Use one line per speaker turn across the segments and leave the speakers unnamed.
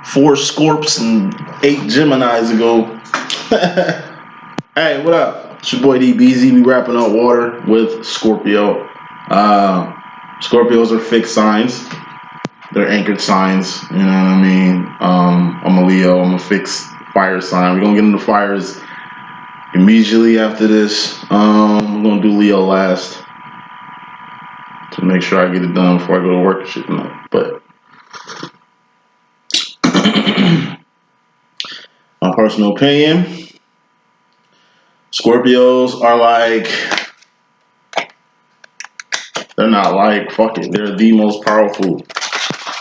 4 Scorps and 8 Geminis ago. Hey, what up? It's your boy DBZ. We wrapping up water with Scorpio. Scorpios are fixed signs. They're anchored signs. You know what I mean? I'm a Leo. I'm a fixed fire sign. We're gonna get into fires immediately after this. I'm gonna do Leo last to make sure I get it done before I go to work and shit tonight. But my personal opinion, Scorpios are like, they're not like, fuck it, they're the most powerful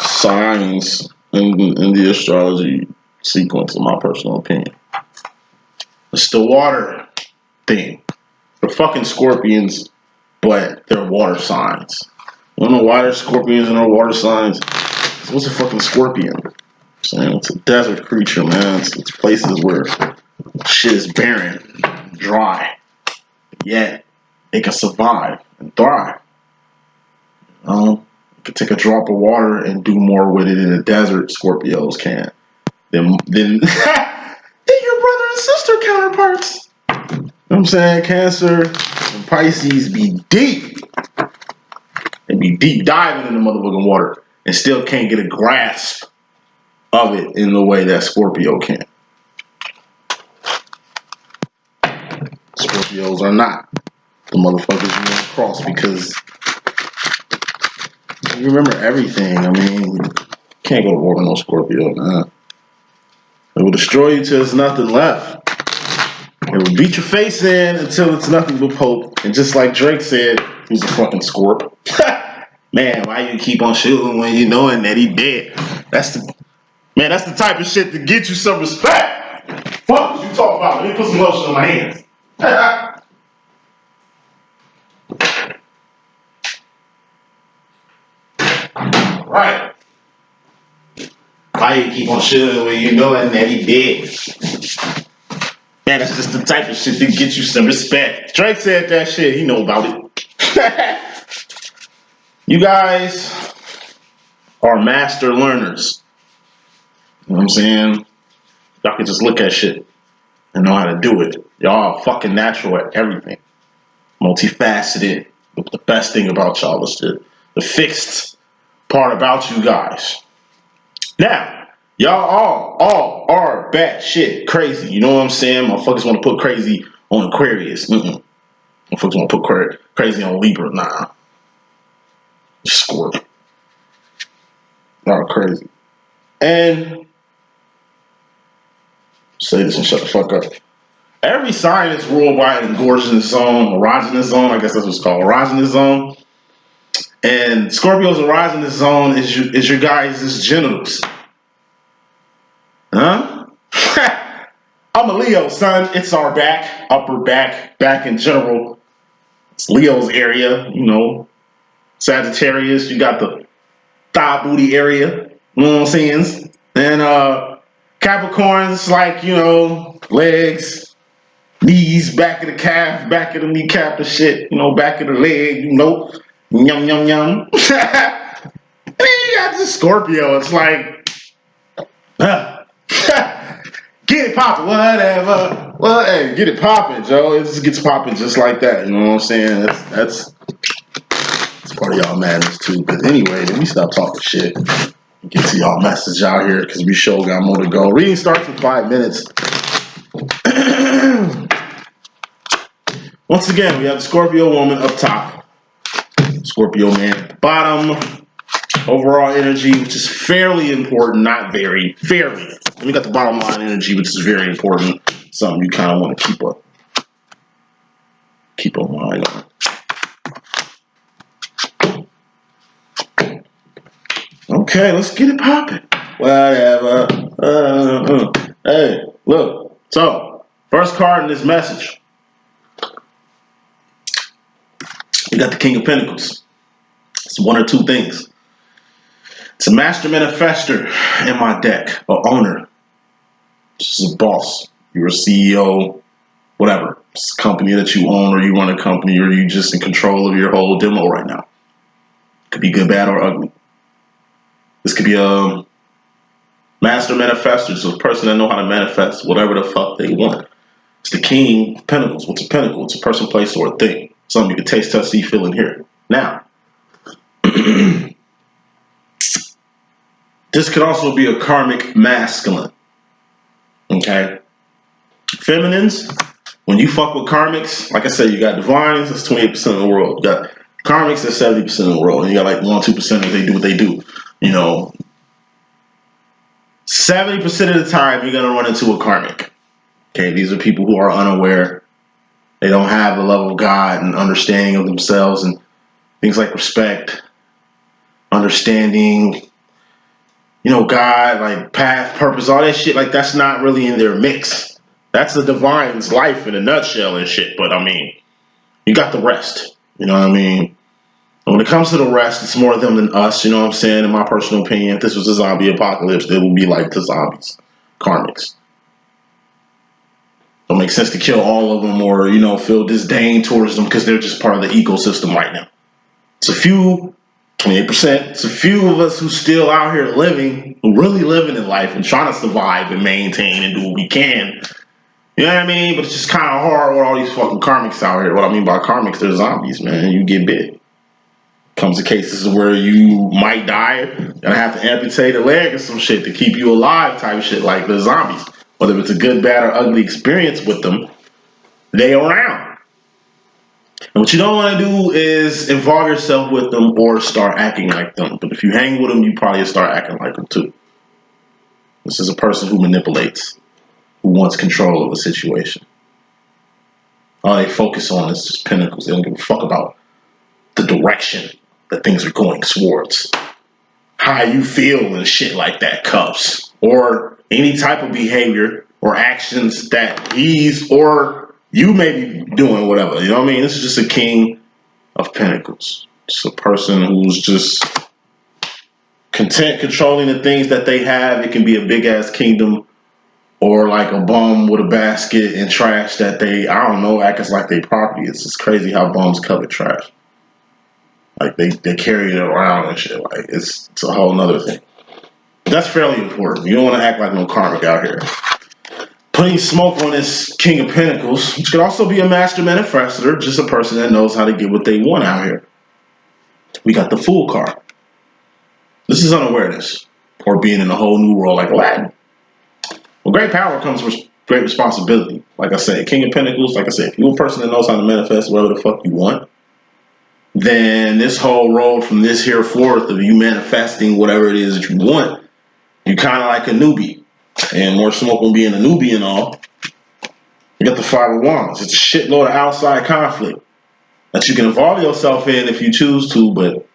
signs in the astrology sequence, in my personal opinion. It's the water thing. They're fucking scorpions, but they're water signs. You don't know why they're scorpions and they're water signs? What's a fucking scorpion? It's a desert creature, man. It's places where shit is barren, dry, yet it can survive and thrive. You can take a drop of water and do more with it in the desert. Scorpios can than your brother and sister counterparts. You know what I'm saying? Cancer and Pisces be deep. They be deep diving in the motherfucking water and still can't get a grasp of it in the way that Scorpio can. Scorpios are not the motherfuckers you want to cross because you remember everything. I mean, you can't go to war with no Scorpio, man. It will destroy you till there's nothing left. It will beat your face in until it's nothing but pulp. And just like Drake said, he's a fucking Scorp. Man, why you keep on shooting when you knowing that he dead? That's the type of shit to get you some respect. Fuck what you talking about? Let me put some lotion on my hands. Right. Why you keep on shooting when you knowing that he dead? Man, that's just the type of shit to get you some respect. Drake said that shit. He know about it. You guys are master learners. You know what I'm saying? Y'all can just look at shit and know how to do it. Y'all are fucking natural at everything. Multifaceted. The best thing about y'all is the fixed part about you guys. Now, y'all all are bad shit crazy. You know what I'm saying? Motherfuckers want to put crazy on Aquarius. Motherfuckers want to put crazy on Libra. Nah. Scorpio. Y'all are crazy. And say this and shut the fuck up. Every sign is ruled by an erogenous zone. I guess that's what it's called, erogenous zone. And Scorpio's erogenous zone is your guys' genitals. Huh? I'm a Leo, son. It's our back, upper back in general. It's Leo's area, you know. Sagittarius, you got the thigh booty area. You know what I'm saying? And Capricorn's like, you know, legs, knees, back of the calf, back of the kneecap and shit, you know, back of the leg, you know, yum, yum, yum. And then you got the Scorpio, it's like, get it poppin', whatever. Well, hey, get it poppin', Joe. It just gets poppin' just like that, you know what I'm saying? That's part of y'all madness too. But anyway, let me stop talking shit. Get to y'all message out here because we sure got more to go. Reading starts in 5 minutes. Once again, we have the Scorpio woman up top, Scorpio man at the bottom. Overall energy, which is fairly important, not very, fairly. And we got the bottom line energy, which is very important. Something you kind of want to keep a mind on. Okay, let's get it popping. Whatever. Hey, look. So, first card in this message. We got the King of Pentacles. It's one or two things. It's a master manifester in my deck, or owner. This is a boss. You're a CEO, whatever. It's a company that you own, or you run a company, or you just in control of your whole demo right now. Could be good, bad, or ugly. This could be a Master manifester is a person that know how to manifest whatever the fuck they want. It's the King of Pentacles. What's a pentacle? It's a person, place, or a thing. Something you can taste, touch, see, feel, and hear. Now, this could also be a karmic masculine. Okay? Feminines, when you fuck with karmics, like I said, you got divines, that's 28% of the world. You got karmics, that's 70% of the world. And you got like 1-2% of they do what they do. You know, 70% of the time, you're going to run into a karmic. Okay, these are people who are unaware. They don't have the love of God and understanding of themselves and things like respect, understanding, you know, God, like path, purpose, all that shit. Like, that's not really in their mix. That's the divine's life in a nutshell and shit. But I mean, you got the rest. You know what I mean? And when it comes to the rest, it's more them than us. You know what I'm saying? In my personal opinion, if this was a zombie apocalypse, it would be like the zombies, karmics. Don't make sense to kill all of them or, you know, feel disdain towards them because they're just part of the ecosystem right now. It's a few, 28%, it's a few of us who still out here living, who really living in life and trying to survive and maintain and do what we can. You know what I mean? But it's just kind of hard with all these fucking karmics out here. What I mean by karmics, they're zombies, man. You get bit. Comes to cases where you might die, gonna have to amputate a leg or some shit to keep you alive type shit like the zombies. Whether it's a good, bad, or ugly experience with them, they around. And what you don't want to do is involve yourself with them or start acting like them. But if you hang with them, you probably start acting like them too. This is a person who manipulates, who wants control of a situation. All they focus on is just pentacles. They don't give a fuck about the direction that things are going towards. How you feel and shit like that, cups. Or any type of behavior or actions that he's or you may be doing, whatever. You know what I mean? This is just a king of pentacles. It's a person who's just content controlling the things that they have. It can be a big ass kingdom or like a bum with a basket and trash that they, I don't know, act as like they property. It's just crazy how bums covet trash. Like they carry it around and shit. Like it's a whole nother thing. That's fairly important. You don't want to act like no karmic out here. Putting smoke on this King of Pentacles, which could also be a master manifester, just a person that knows how to get what they want out here. We got the Fool card. This is unawareness, or being in a whole new world like Aladdin. Well, great power comes with great responsibility. Like I said, King of Pentacles, like I said, if you're a person that knows how to manifest whatever the fuck you want, then this whole road from this here forth of you manifesting whatever it is that you want, you kind of like a newbie. And more smoke on being a newbie and all. You got the Five of Wands. It's a shitload of outside conflict that you can involve yourself in if you choose to, but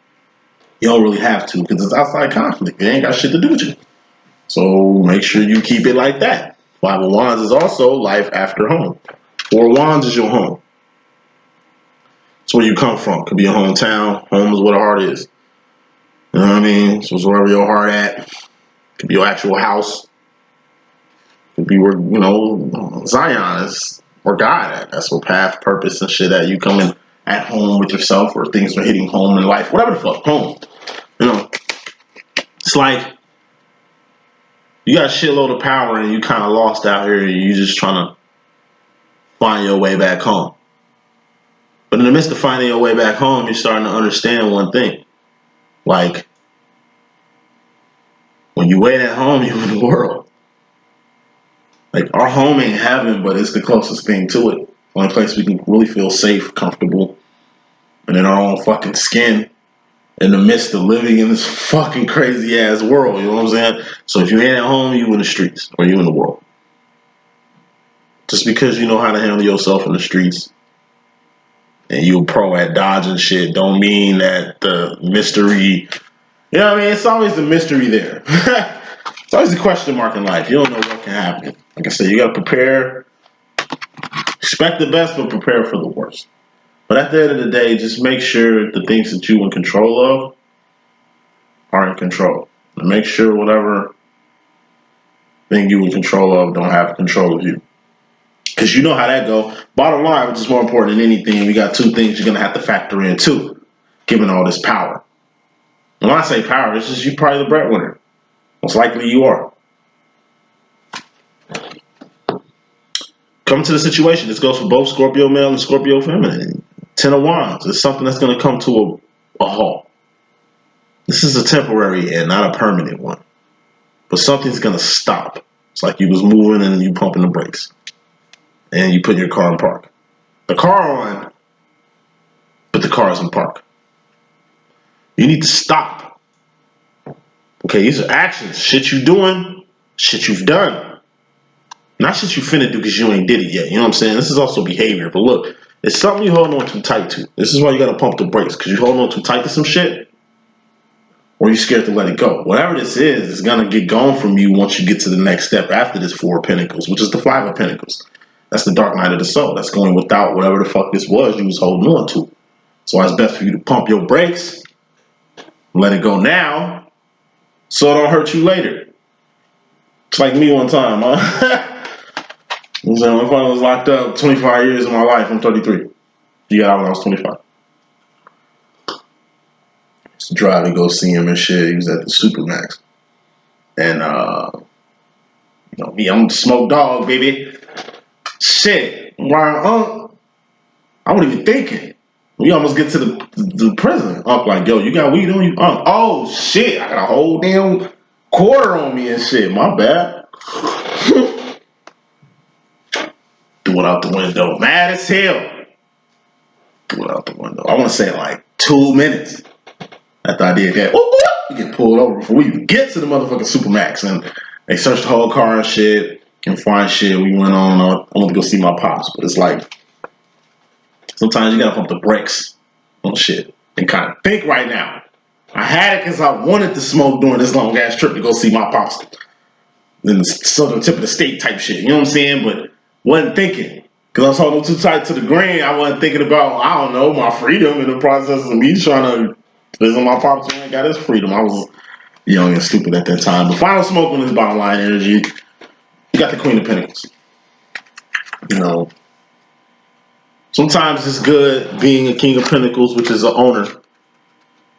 you don't really have to because it's outside conflict. It ain't got shit to do with you. So make sure you keep it like that. Five of Wands is also life after home. Four of Wands is your home. It's where you come from. Could be your hometown. Home is where the heart is. You know what I mean? So it's wherever your heart at. Could be your actual house. Could be where, you know, Zion is, or God at. That's where path, purpose, and shit at. You coming at home with yourself, or things are hitting home in life. Whatever the fuck. Home. You know. It's like you got a shitload of power and you kind of lost out here and you just trying to find your way back home. But in the midst of finding your way back home, you're starting to understand one thing. Like, when you wait at home, you're in the world. Like, our home ain't heaven, but it's the closest thing to it. Only place we can really feel safe, comfortable, and in our own fucking skin in the midst of living in this fucking crazy ass world. You know what I'm saying? So if you ain't at home, you in the streets or you in the world. Just because you know how to handle yourself in the streets and you a pro at dodging shit don't mean that the mystery, you know what I mean? It's always the mystery there. It's always a question mark in life. You don't know what can happen. Like I said, you got to prepare, expect the best, but prepare for the worst. But at the end of the day, just make sure the things that you're in control of are in control. And make sure whatever thing you're in control of don't have control of you. Because you know how that go. Bottom line, which is more important than anything, we got two things you're going to have to factor in too, given all this power. And when I say power, it's just you probably the breadwinner. Most likely you are. come to the situation. This goes for both Scorpio male and Scorpio feminine. 10 of Wands. It's something that's going to come to a halt. This is a temporary and not a permanent one. But something's going to stop. It's like you was moving and you pumping the brakes. And you put your car in park. The car on, but the car is in park. You need to stop. Okay, these are actions. Shit you doing, shit you've done. Not shit you finna do because you ain't did it yet. You know what I'm saying? This is also behavior. But look, it's something you holding on too tight to. This is why you gotta pump the brakes, because you holding on too tight to some shit, or you're scared to let it go. Whatever this is, it's gonna get gone from you once you get to the next step after this 4 of Pentacles, which is the 5 of Pentacles. That's the dark night of the soul. That's going without whatever the fuck this was you was holding on to. So it's best for you to pump your brakes, let it go now, so it don't hurt you later. It's like me one time, huh? My father was locked up 25 years of my life. I'm 33. He got out when I was 25. Used to drive to go see him and shit. He was at the Supermax. And, you know, me, I'm the smoke dog, baby. Shit. I wasn't even thinking. We almost get to the prison. Unc like, yo, you got weed on you? Oh, shit. I got a whole damn quarter on me and shit. My bad. Threw it out the window. Mad as hell. Threw it out the window. I want to say like 2 minutes after I did that. You get pulled over before we even get to the motherfucking Supermax. And they searched the whole car and shit. And find shit. We went on. I went to go see my pops. But it's like, sometimes you gotta pump the brakes on shit and kind of think right now. I had it because I wanted to smoke during this long ass trip to go see my pops. Then the southern tip of the state type shit. You know what I'm saying? But wasn't thinking. Because I was holding too tight to the grain. I wasn't thinking about, I don't know, my freedom in the process of me trying to visit my pops when I got his freedom. I was young and stupid at that time. But final smoke on this bottom line energy. You got the Queen of Pentacles. You know, sometimes it's good being a King of Pentacles, which is an owner.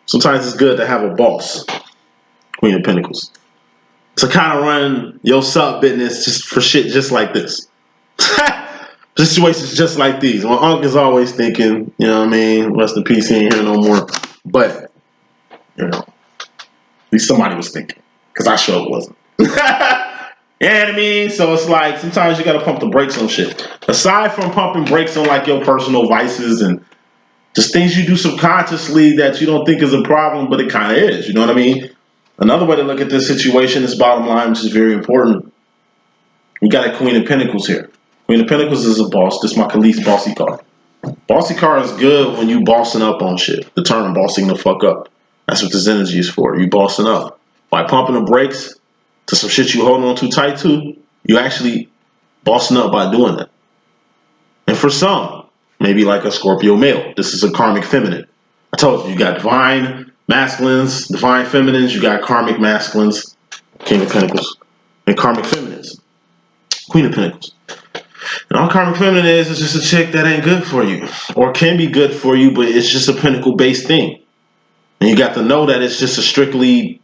Sometimes it's good to have a boss, Queen of Pentacles, to kind of run your sub business just for shit just like this. Situations just like these. My uncle is always thinking, you know what I mean? Rest in peace, he ain't here no more. But, you know, at least somebody was thinking. Because I sure wasn't. You know what I mean? So it's like, sometimes you got to pump the brakes on shit. Aside from pumping brakes on like your personal vices and just things you do subconsciously that you don't think is a problem, but it kind of is. You know what I mean? Another way to look at this situation, this bottom line, which is very important. We got a Queen of Pentacles here. Queen of Pentacles is a boss. This is my Khalees bossy card. Bossy card is good when you bossing up on shit. The term bossing the fuck up. That's what this energy is for. You bossing up. By pumping the brakes to some shit you holding on too tight to, you actually bossing up by doing that. And for some, maybe like a Scorpio male, this is a karmic feminine. I told you got divine masculines, divine feminines, you got karmic masculines, King of Pentacles, and karmic feminines, Queen of Pentacles. And all karmic feminine is just a chick that ain't good for you, or can be good for you, but it's just a pinnacle-based thing. And you got to know that it's just a strictly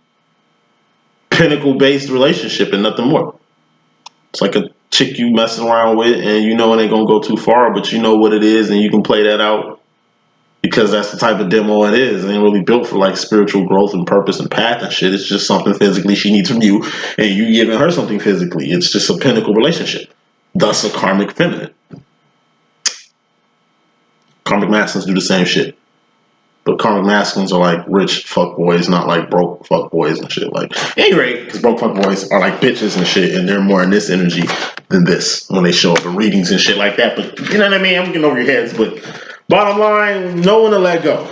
pinnacle-based relationship and nothing more. It's like a chick you messing around with and you know it ain't gonna go too far, but you know what it is and you can play that out because that's the type of demo it is. It ain't really built for like spiritual growth and purpose and path and shit. It's just something physically she needs from you and you giving her something physically. It's just a pinnacle relationship. Thus a karmic feminine. Karmic masculines do the same shit. But karmic masculines are like rich fuckboys, not like broke fuckboys and shit. Like, anyway, because broke fuckboys are like bitches and shit, and they're more in this energy than this when they show up in readings and shit like that. But you know what I mean? I'm getting over your heads. But bottom line, know when to let go.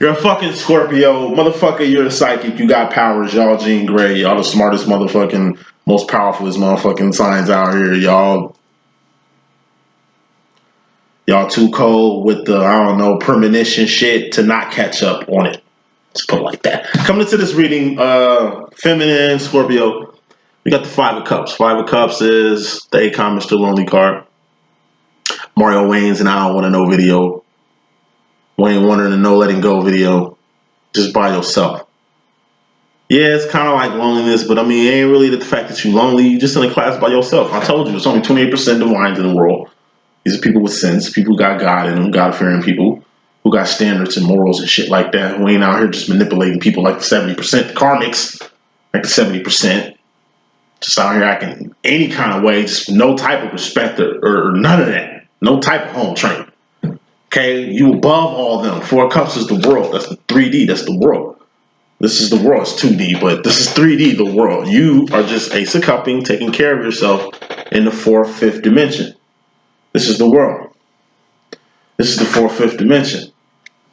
You're a fucking Scorpio. Motherfucker, you're a psychic. You got powers. Y'all Jean Grey. Y'all the smartest motherfucking, most powerful motherfucking signs out here. Y'all too cold with the, I don't know, premonition shit to not catch up on it. Let's put it like that. Coming into this reading, feminine, Scorpio, we got the 5 of Cups. 5 of Cups is the Akon Mr. Lonely card. Mario Wayne's and I Don't Want to Know video. Wayne Wanting to Know Letting Go video. Just by yourself. Yeah, it's kind of like loneliness, but I mean, it ain't really the fact that you're lonely. You're just in a class by yourself. I told you, it's only 28% divines in the world. These are people with sense, people who got God in them, God-fearing people who got standards and morals and shit like that, who ain't out here just manipulating people like the 70%, the karmics, like the 70%. Just out here acting any kind of way, just no type of respect or none of that. No type of home training. Okay, you above all them. Four Cups is the world. That's the 3D. That's the world. This is the world. It's 2D, but this is 3D, the world. You are just Ace of Cupping, taking care of yourself in the fourth, fifth dimension. This is the world. This is the fourth, fifth dimension.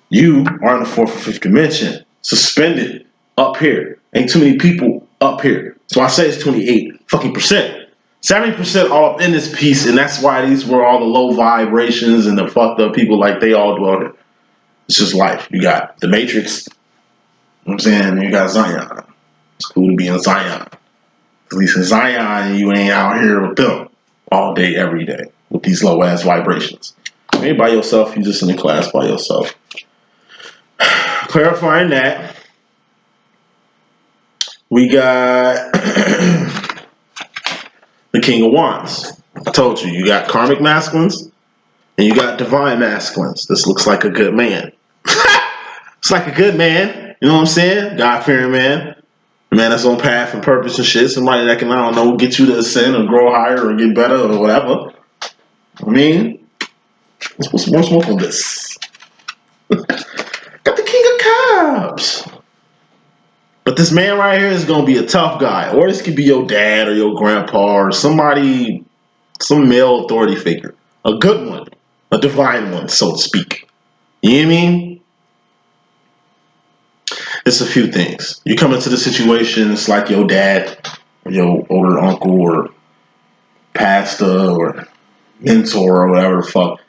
You are in the fourth or fifth dimension, suspended up here. Ain't too many people up here. So I say it's 28 fucking percent. 70% all up in this piece, and that's why these were all the low vibrations and the fucked up people like they all dwell here. It's just life. You got the Matrix, you know what I'm saying? You got Zion. It's cool to be in Zion. At least in Zion, you ain't out here with them all day, every day with these low ass vibrations. You ain't by yourself, you just in the class by yourself. Clarifying that, we got the King of Wands. I told you, you got karmic masculines and you got divine masculines. This looks like a good man. It's like a good man. You know what I'm saying? God-fearing man. A man that's on path and purpose and shit. Somebody that can, I don't know, get you to ascend or grow higher or get better or whatever. I mean, let's put some more smoke on this. Got the King of Cups. But this man right here is going to be a tough guy. Or this could be your dad or your grandpa or somebody, some male authority figure. A good one. A divine one, so to speak. You know what I mean? It's a few things. You come into the situation, it's like your dad or your older uncle or pastor or mentor or whatever the fuck.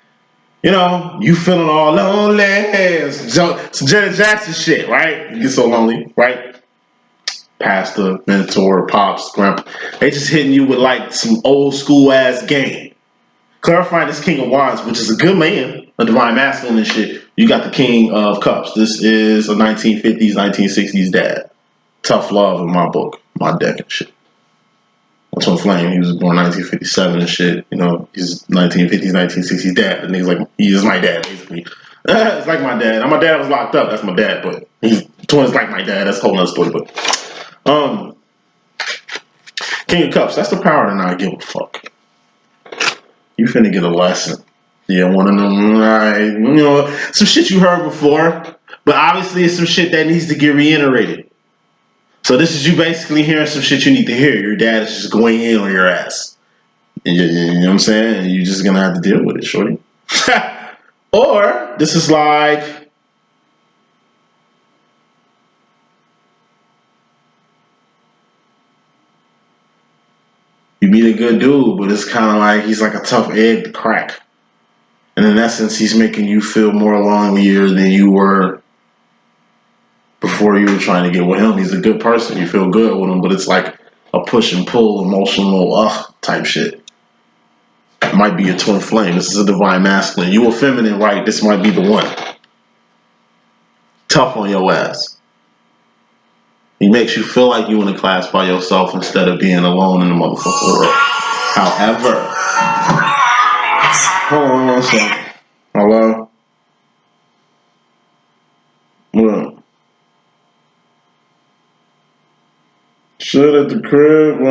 You know, you feeling all lonely. Some Janet Jackson shit, right? You get so lonely, right? Pastor, mentor, pops, grandpa. They just hitting you with like some old school ass game. Clarifying this King of Wands, which is a good man, a divine masculine and shit. You got the King of Cups. This is a 1950s, 1960s dad. Tough love in my book, my deck and shit. That's Twin Flame. He was born 1957 and shit. You know, he's 1950s, 1960s dad. And he's like, he is my dad, basically. It's like my dad. My dad was locked up. That's my dad, but he's twins like my dad. That's a whole nother story. But King of Cups, that's the power to not give a fuck. You finna get a lesson. Yeah, one of them, right, you know, some shit you heard before, but obviously it's some shit that needs to get reiterated. So this is you basically hearing some shit you need to hear. Your dad is just going in on your ass. You know what I'm saying? And you're just gonna have to deal with it, shorty. Or this is like, you meet a good dude, but it's kind of like he's like a tough egg to crack. And in essence, he's making you feel more lonelier than you were before you were trying to get with him. He's a good person. You feel good with him, but it's like a push and pull, emotional, type shit. It might be a twin flame. This is a divine masculine. You a feminine, right? This might be the one. Tough on your ass. He makes you feel like you in a class by yourself instead of being alone in the motherfucking world. However, hold on one second. Hello? What up? Shit at the crib. I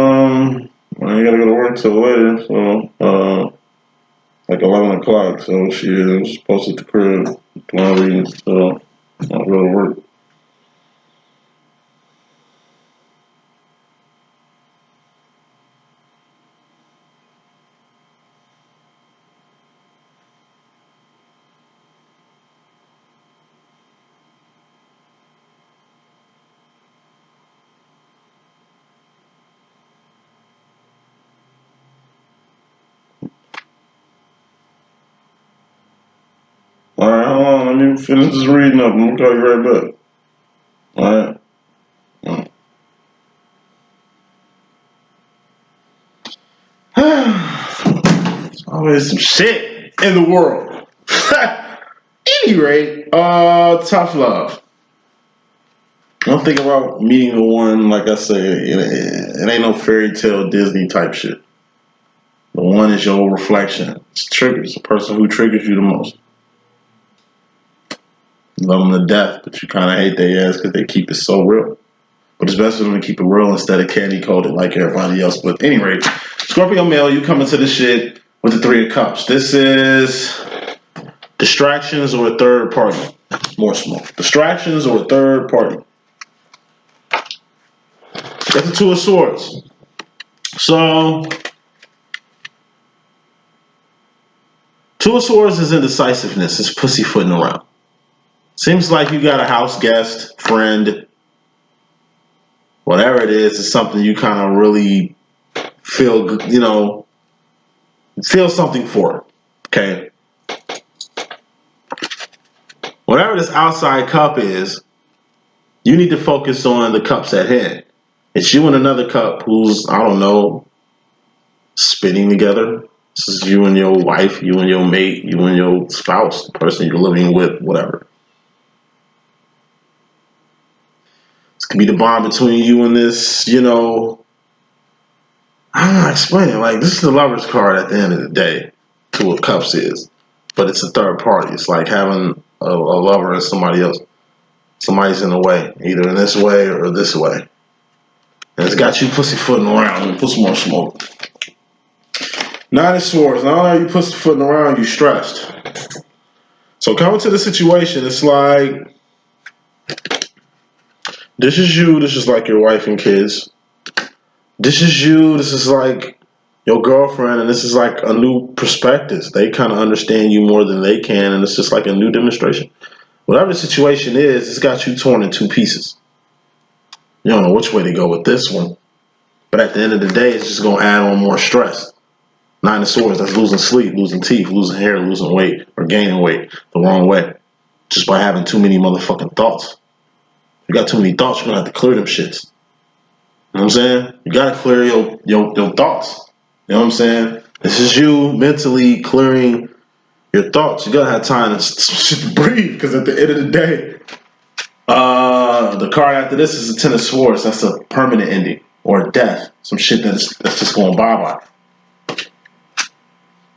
ain't gotta go to work till later, so like 11 o'clock. So shit, I was supposed at the crib, reading, so I'll go to work. Alright, hold on, let me finish this reading up. I'm gonna call you right back. Alright. There's always some shit in the world. Any rate, tough love. I'm thinking about meeting the one, like I said, it ain't no fairy tale Disney type shit. The one is your reflection. It's triggers, the person who triggers you the most. You love them to death, but you kind of hate their ass because they keep it so real. But it's best for them to keep it real instead of candy coated like everybody else. But at any rate, Scorpio Male, you come into this shit with the Three of Cups. This is distractions or a third party. More smoke. Distractions or a third party. That's the Two of Swords. So, Two of Swords is indecisiveness. It's pussyfooting around. Seems like you got a house guest, friend, whatever it is, it's something you kind of really feel, feel something for. Okay? Whatever this outside cup is, you need to focus on the cups at hand. It's you and another cup who's, I don't know, spinning together. This is you and your wife, you and your mate, you and your spouse, the person you're living with, whatever. This could be the bond between you and this, I don't know how to explain it. Like, this is the Lover's card at the end of the day. Two of Cups is. But it's a third party. It's like having a lover and somebody else. Somebody's in the way, either in this way or this way. And it's got you pussyfooting around. And put some more smoke. Nine of Swords. Not only are you pussyfooting around, you stressed. So coming to the situation, it's like, this is you. This is like your wife and kids. This is you. This is like your girlfriend. And this is like a new perspective. They kind of understand you more than they can. And it's just like a new demonstration. Whatever the situation is, it's got you torn in two pieces. You don't know which way to go with this one. But at the end of the day, it's just going to add on more stress. Nine of Swords, that's losing sleep, losing teeth, losing hair, losing weight, or gaining weight the wrong way. Just by having too many motherfucking thoughts. You got too many thoughts, you're going to have to clear them shits. You know what I'm saying? You got to clear your thoughts. You know what I'm saying? This is you mentally clearing your thoughts. You got to have time to breathe, because at the end of the day, the card after this is the Ten of Swords. That's a permanent ending or a death. Some shit that's just going bye-bye.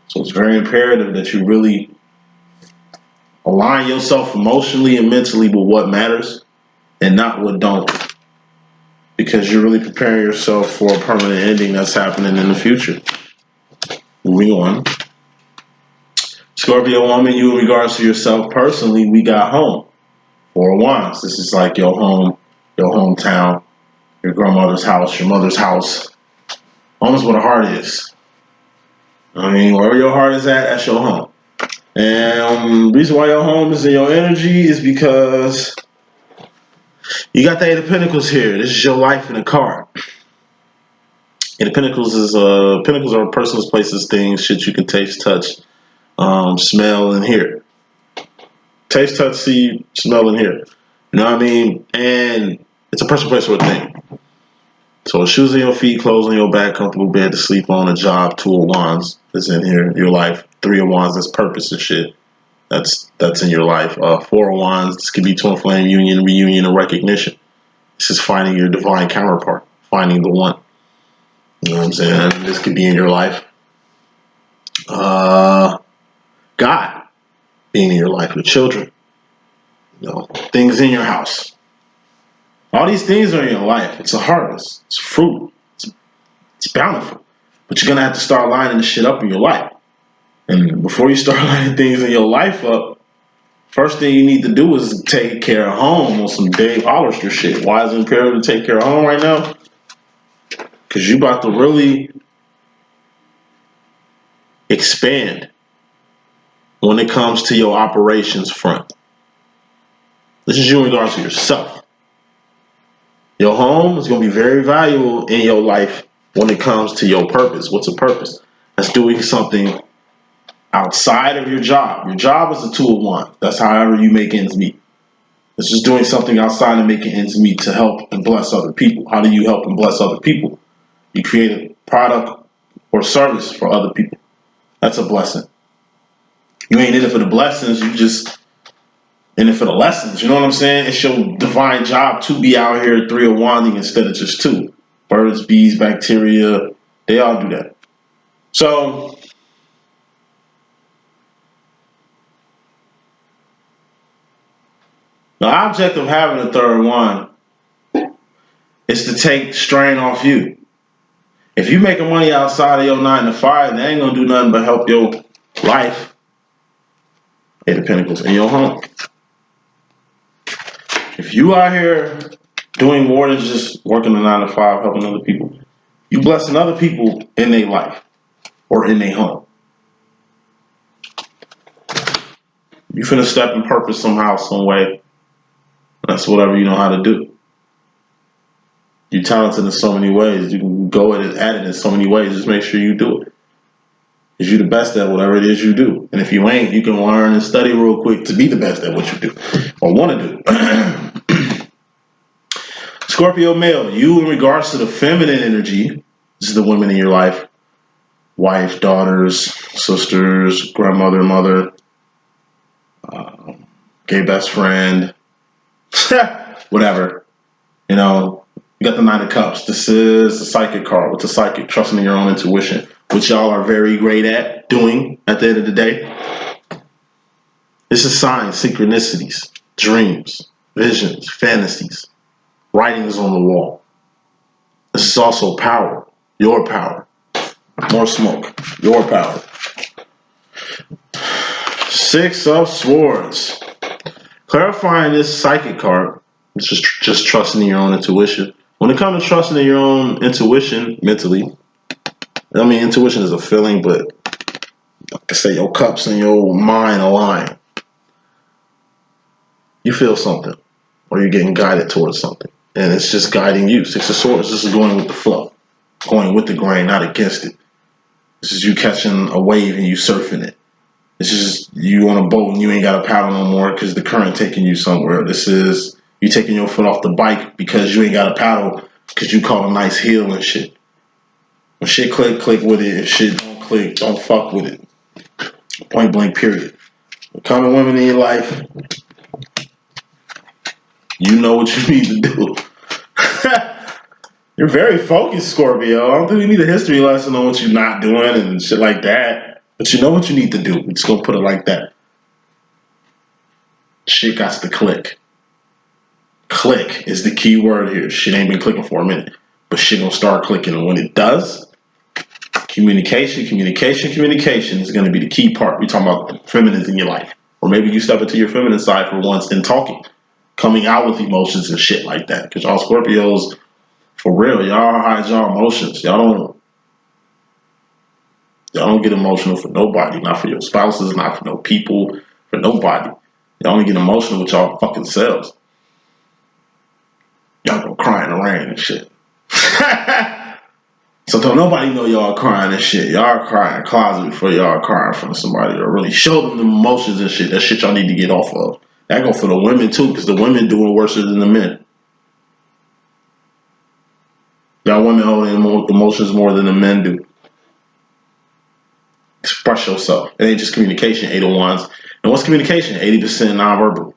So it's very imperative that you really align yourself emotionally and mentally with what matters and not what don't. Because you're really preparing yourself for a permanent ending that's happening in the future. Moving on. Scorpio woman, you in regards to yourself personally, we got home. Four of Wands. This is like your home, your hometown, your grandmother's house, your mother's house. Home's where the heart is. I mean, wherever your heart is at, that's your home. And the reason why your home is in your energy is because you got the Eight of Pentacles here. This is your life in a card. Eight of Pentacles is Pentacles are persons, places, things, shit you can taste, touch, smell, and hear. Taste, touch, see, smell, and hear. You know what I mean? And it's a person, place, or a thing. So shoes on your feet, clothes on your back, comfortable bed to sleep on, a job, Two of Wands is in here, your life. Three of Wands, that's purpose and shit. That's in your life. Four of Wands, this could be twin flame union, reunion, or recognition. This is finding your divine counterpart, finding the one. You know what I'm saying? This could be in your life. God being in your life, your children. Things in your house. All these things are in your life. It's a harvest. It's fruit. It's bountiful. But you're going to have to start lining the shit up in your life. And before you start lining things in your life up, first thing you need to do is take care of home on some Dave Hollister shit. Why is it imperative to take care of home right now? Because you about to really expand when it comes to your operations front. This is you in regards to yourself. Your home is going to be very valuable in your life when it comes to your purpose. What's a purpose? That's doing something outside of your job. Your job is the Two of Wands. That's however you make ends meet. It's just doing something outside of making ends meet to help and bless other people. How do you help and bless other people? You create a product or service for other people. That's a blessing. You ain't in it for the blessings. You just And then for the lessons, you know what I'm saying? It's your divine job to be out here 3 of wanding instead of just 2. Birds, bees, bacteria, they all do that. So the object of having a 3rd wand is to take strain off you. If you making money outside of your 9 to 5, they ain't gonna do nothing but help your life. 8 of Pentacles in your home. If you out here doing more than just working a 9 to 5, helping other people, you blessing other people in their life or in their home. You finna step in purpose somehow, some way. That's whatever you know how to do. You're talented in so many ways. You can go at it in so many ways. Just make sure you do it. Because you're the best at whatever it is you do. And if you ain't, you can learn and study real quick to be the best at what you do or want to do. Scorpio male, you in regards to the feminine energy, this is the women in your life. Wife, daughters, sisters, grandmother, mother, gay best friend, whatever. You know, you got the 9 of Cups. This is a psychic card with the psychic, trusting in your own intuition, which y'all are very great at doing at the end of the day. This is signs, synchronicities, dreams, visions, fantasies, writings on the wall. This is also power, your power. More smoke, your power. 6 of Swords. Clarifying this psychic card, it's just trusting in your own intuition. When it comes to trusting in your own intuition mentally, I mean, intuition is a feeling, but like I say, your cups and your mind align. You feel something, or you're getting guided towards something, and it's just guiding you. 6 of Swords, this is going with the flow, going with the grain, not against it. This is you catching a wave and you surfing it. This is you on a boat and you ain't got a paddle no more because the current taking you somewhere. This is you taking your foot off the bike because you ain't got a paddle because you caught a nice hill and shit. When shit click, click with it. If shit don't click, don't fuck with it. Point blank, period. The common women in your life, you know what you need to do. You're very focused, Scorpio. I don't think you need a history lesson on what you're not doing and shit like that. But you know what you need to do. We're just gonna put it like that. Shit got to click. Click is the key word here. Shit ain't been clicking for a minute. But shit gonna start clicking. And when it does, communication is gonna be the key part. We're talking about the feminines in your life. Or maybe you step into your feminine side for once in talking. Coming out with emotions and shit like that. Because y'all Scorpios, for real, y'all hide y'all emotions. Y'all don't get emotional for nobody. Not for your spouses, not for no people, for nobody. Y'all only get emotional with y'all fucking selves. Y'all go cry in the rain and shit. So don't nobody know y'all crying and shit. Y'all cry in the closet before y'all cry in front of somebody or really show them the emotions and shit. That shit y'all need to get off of. That go for the women too, because the women doing worse than the men. Y'all women hold emotions more than the men do. Express yourself. It ain't just communication, 8 of Wands. And what's communication? 80% nonverbal.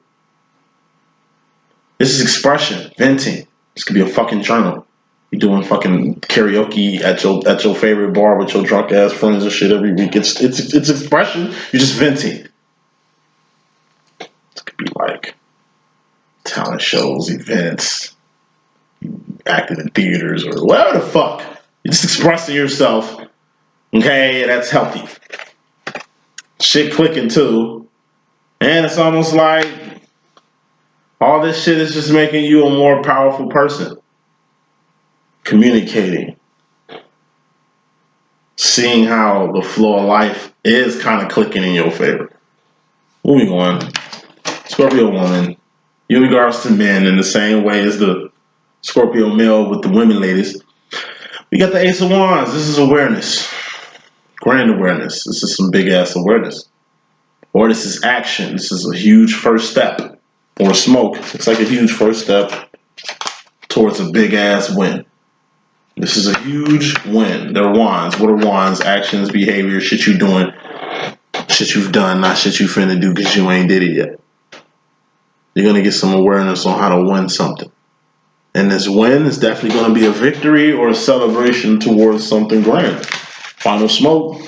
This is expression, venting. This could be a fucking journal. You doing fucking karaoke at your favorite bar with your drunk ass friends and shit every week. It's expression. You're just venting. It could be like talent shows, events, acting in theaters, or whatever the fuck. You're just expressing yourself. Okay, that's healthy. Shit clicking too. And it's almost like all this shit is just making you a more powerful person. Communicating. Seeing how the flow of life is kind of clicking in your favor. Moving on. Scorpio woman. In regards to men, in the same way as the Scorpio male with the women ladies, we got the Ace of Wands. This is awareness. Grand awareness. This is some big ass awareness. Or this is action. This is a huge first step. Or smoke. It's like a huge first step towards a big ass win. This is a huge win. They're wands. What are wands? Actions, behavior, shit you doing, shit you've done, not shit you finna do because you ain't did it yet. You're going to get some awareness on how to win something. And this win is definitely going to be a victory or a celebration towards something grand. Final smoke.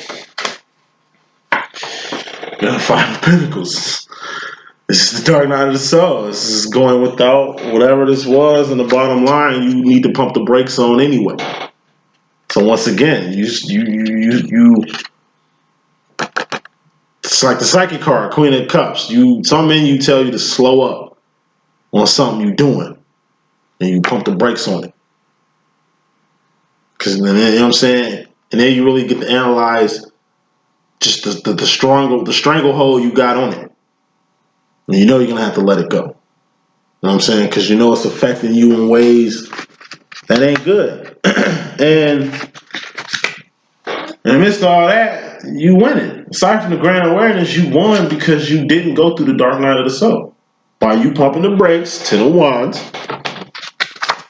Got 5 Pentacles. This is the dark night of the soul. This is going without whatever this was, and the bottom line, you need to pump the brakes on anyway. So once again, you it's like the psychic card, Queen of Cups. Some men you tell you to slow up on something you're doing, and you pump the brakes on it. Because, you know what I'm saying? And then you really get to analyze just the stranglehold you got on it. And you know you're going to have to let it go. You know what I'm saying? Because you know it's affecting you in ways that ain't good. And amidst all that, you winning. Aside from the grand awareness, you won because you didn't go through the dark night of the soul. By you pumping the brakes, 10 of Wands,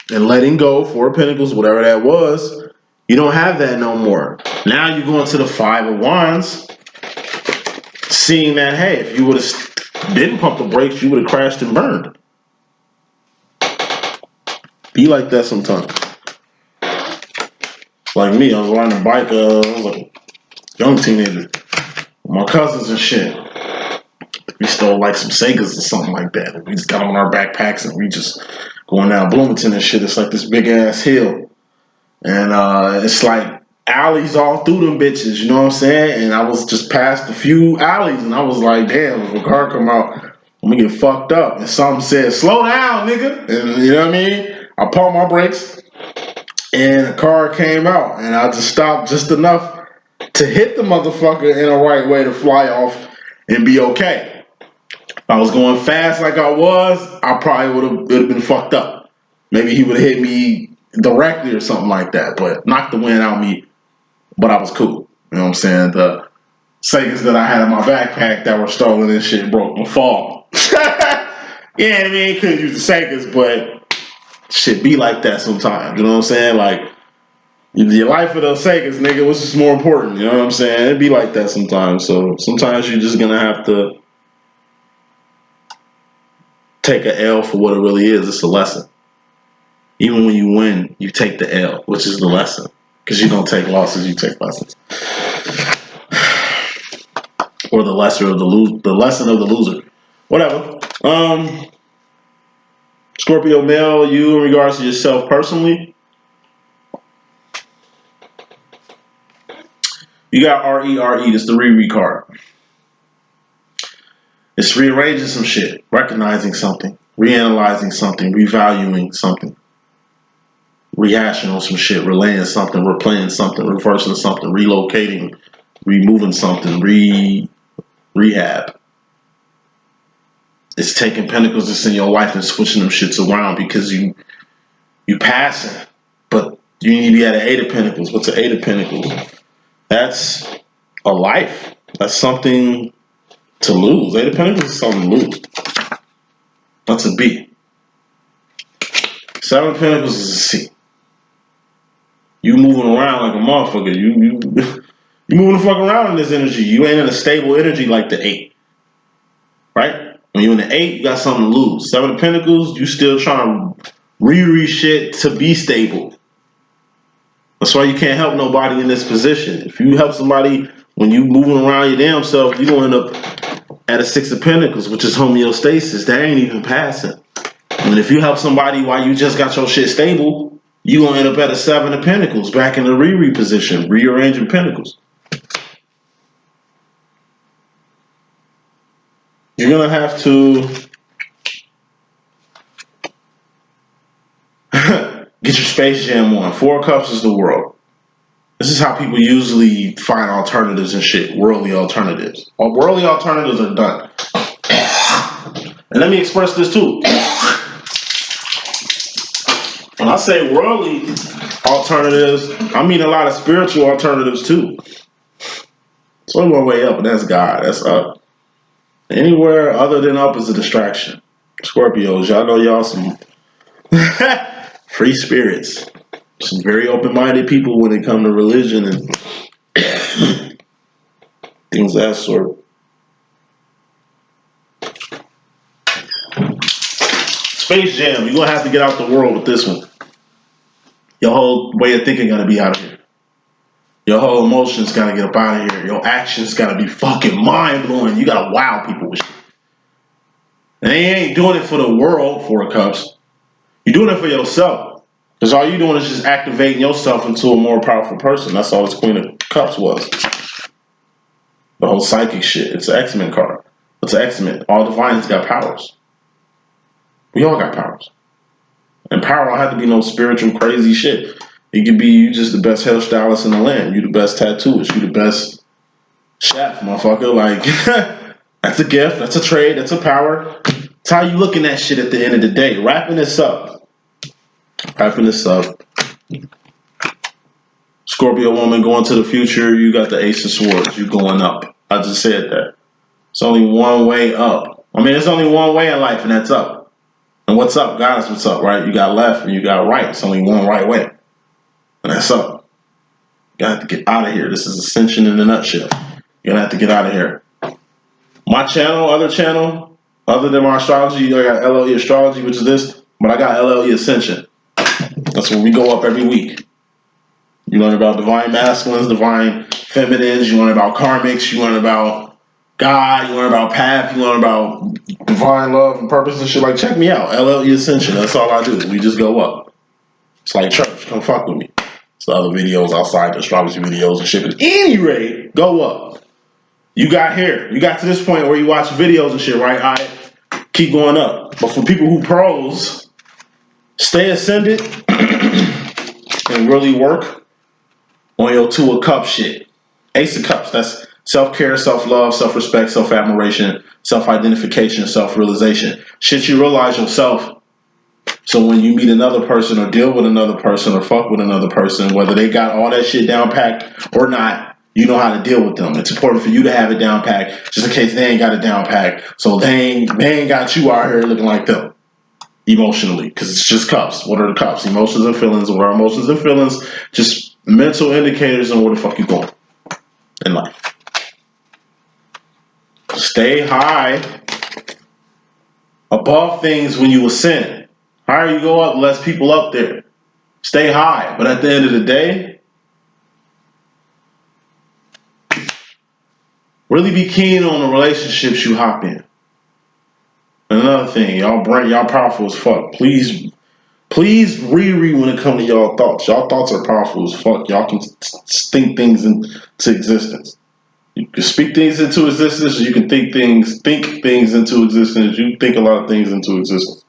and letting go, 4 of Pentacles, whatever that was, you don't have that no more. Now you're going to the 5 of Wands, seeing that, hey, if you would have didn't pump the brakes, you would have crashed and burned. Be like that sometimes. Like me, I was riding a bike, I was like a young teenager with my cousins and shit. We stole like some Segas or something like that. We just got on our backpacks and we just going down Bloomington and shit. It's like this big ass hill. And it's like alleys all through them bitches, you know what I'm saying? And I was just past a few alleys and I was like, damn, if a car come out, I'm gonna get fucked up. And something said, slow down, nigga. And you know what I mean? I pumped my brakes and a car came out and I just stopped just enough to hit the motherfucker in a right way to fly off and be okay. If I was going fast like I was, I probably would have been fucked up. Maybe he would have hit me directly or something like that, but knocked the wind out of me. But I was cool. You know what I'm saying? The Segas that I had in my backpack that were stolen and shit broke my fall. You know what I mean? Couldn't use the Segas, but shit be like that sometimes. You know what I'm saying? Like, your life of those Segas, nigga, what's just more important? You know what I'm saying? It'd be like that sometimes. So sometimes you're just gonna have to take an L for what it really is. It's a lesson. Even when you win, you take the L, which is the lesson. Because you don't take losses, you take lessons. Or the lesson of the loser. Whatever. Scorpio Male, you in regards to yourself personally, you got RERE, that's the re card. It's rearranging some shit, recognizing something, reanalyzing something, revaluing something, rehashing on some shit, relaying something, replaying something, reversing something, relocating, removing something, rehab. It's taking Pentacles that's in your life and switching them shits around because you passing, but you need to be at an 8 of Pentacles. What's an 8 of Pentacles? That's a life. That's something to lose. 8 of Pentacles is something to lose. That's a B. 7 of Pentacles is a C. You moving around like a motherfucker. You moving the fuck around in this energy. You ain't in a stable energy like the 8. Right? When you're in the 8, you got something to lose. 7 of Pentacles, you still trying to re shit to be stable. That's why you can't help nobody in this position. If you help somebody when you moving around your damn self, you gonna end up at a 6 of Pentacles, which is homeostasis. That ain't even passing. And if you help somebody while you just got your shit stable, you gonna end up at a 7 of Pentacles, back in the re position, rearranging Pentacles. You're gonna have to get your Space Jam on. 4 of Cups is the world. This is how people usually find alternatives and shit. Worldly alternatives. Worldly alternatives are done. And let me express this too. When I say worldly alternatives, I mean a lot of spiritual alternatives too. It's only one way up, and that's God. That's up. Anywhere other than up is a distraction. Scorpios, y'all know y'all some free spirits. Some very open-minded people when it comes to religion and things of that sort. Space Jam, you're gonna have to get out the world with this one. Your whole way of thinking gotta be out of here. Your whole emotions gotta get up out of here. Your actions gotta be fucking mind blowing. You gotta wow people with shit. And they ain't doing it for the world, Four of Cups. You're doing it for yourself. Because all you're doing is just activating yourself into a more powerful person. That's all this Queen of Cups was. The whole psychic shit. It's an X-Men card. It's an X-Men. All divines got powers. We all got powers. And power don't have to be no spiritual crazy shit. It could be you just the best hairstylist in the land. You the best tattooist. You the best chef, motherfucker. Like, that's a gift. That's a trade. That's a power. It's how you looking at shit at the end of the day. Wrapping this up. Scorpio woman going to the future. You got the Ace of Swords. You going up. I just said that. It's only one way up. I mean, there's only one way in life, and that's up. And what's up? God is what's up, right? You got left and you got right. It's only one right way. And that's up. You have to get out of here. This is Ascension in a nutshell. You're going to have to get out of here. My channel, other than my astrology, I got LLE.Astrology, which is this, but I got LLE.Ascension. That's where we go up every week. You learn about divine masculines, divine feminines, you learn about karmics, you learn about God, you learn about path, you learn about divine love and purpose and shit. Like, check me out, LLE.Ascension. That's all I do. We just go up. It's like church. Come fuck with me. It's the other videos outside the astrology videos and shit. At any rate, go up. You got here. You got to this point where you watch videos and shit, right? All right, keep going up. But for people who pros, stay ascended and really work on your Two of Cups shit. Ace of Cups, that's self-care, self-love, self-respect, self-admiration, self-identification, self-realization. Shit you realize yourself. So when you meet another person or deal with another person or fuck with another person, whether they got all that shit down packed or not, you know how to deal with them. It's important for you to have it down packed just in case they ain't got it down packed. So they ain't got you out here looking like them emotionally, because it's just cups. What are the cups? Emotions and feelings. What are emotions and feelings? Just mental indicators on where the fuck you going in life. Stay high above things when you ascend. Higher you go up, less people up there. Stay high. But at the end of the day, really be keen on the relationships you hop in. And another thing, y'all powerful as fuck. Please reread when it comes to y'all thoughts. Y'all thoughts are powerful as fuck. Y'all can think things into existence. You can speak things into existence, or you can think things into existence. You think a lot of things into existence.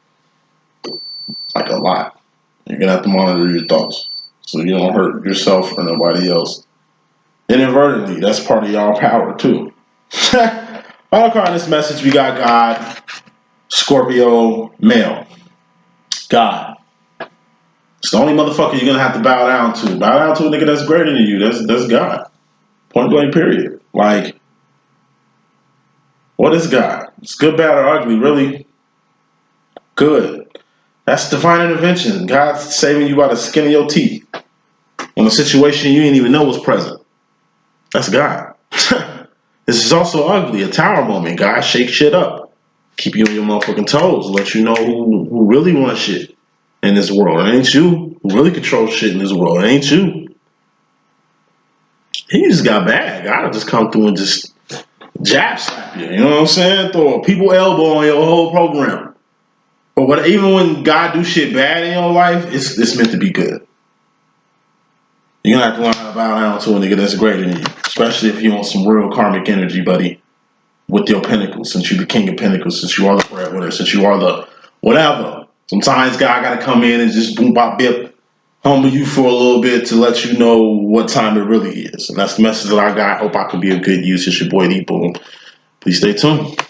Like a lot. You're gonna have to monitor your thoughts so you don't hurt yourself or nobody else. Inadvertently, that's part of y'all power too. Final card in this message, we got God, Scorpio Male. God. It's the only motherfucker you're gonna have to bow down to. Bow down to a nigga that's greater than you. That's God. Point blank period. Like, what is God? It's good, bad, or ugly, really. Good. That's divine intervention. God's saving you by the skin of your teeth on a situation you didn't even know was present. That's God. This is also ugly. A tower moment. God shake shit up. Keep you on your motherfucking toes. Let you know who really wants shit in this world. It ain't you. Who really controls shit in this world. It ain't you. He just got bad. God will just come through and just jab slap you. You know what I'm saying? Throw a people elbow on your whole program. But even when God do shit bad in your life, it's meant to be good. You're gonna have to learn how to bow down to a nigga that's greater than you. Especially if you want some real karmic energy, buddy. With your pentacles, since you're the king of pentacles, since you are the breadwinner, since you are the whatever. Sometimes God gotta come in and just boom bop bip, humble you for a little bit to let you know what time it really is. And that's the message that I got. Hope I can be of good use. It's your boy D.Boom. Please stay tuned.